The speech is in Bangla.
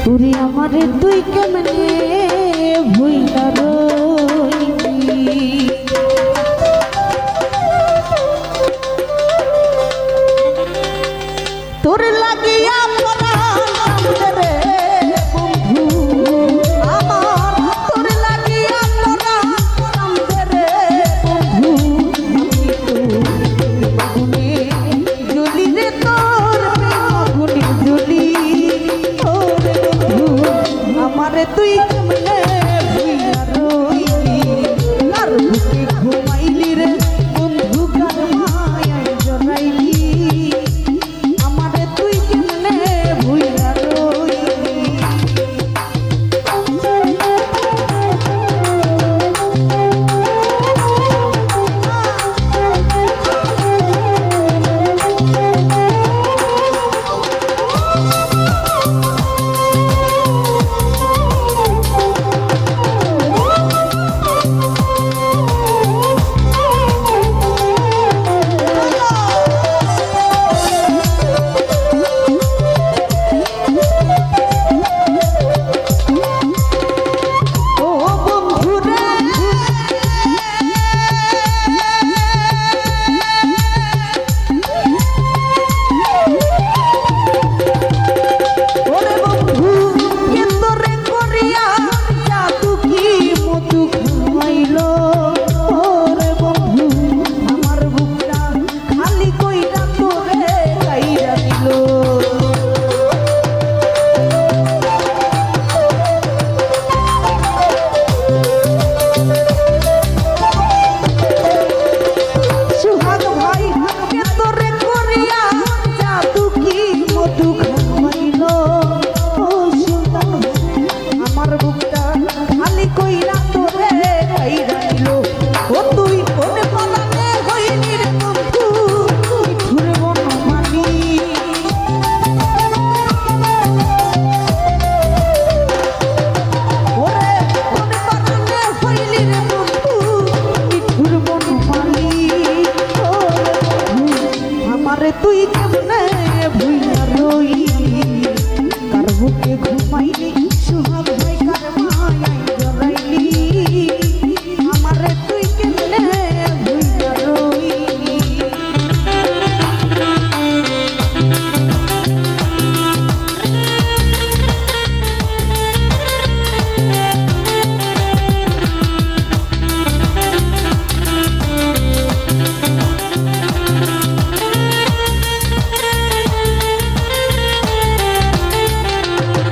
তুই আমারে তুই কেমনে ভুইলা রইলি তোর লাগিয়া তুই কেমনে ভুইলা রইলি আর বুকে ঘুমাইলি রে বন্ধু কার মায়ায় জড়াইলি আমারে তুই কেমনে ভুইলা রইলি তুই কেমনে ভুইলা রইলি কার বুকে ঘুমাইলি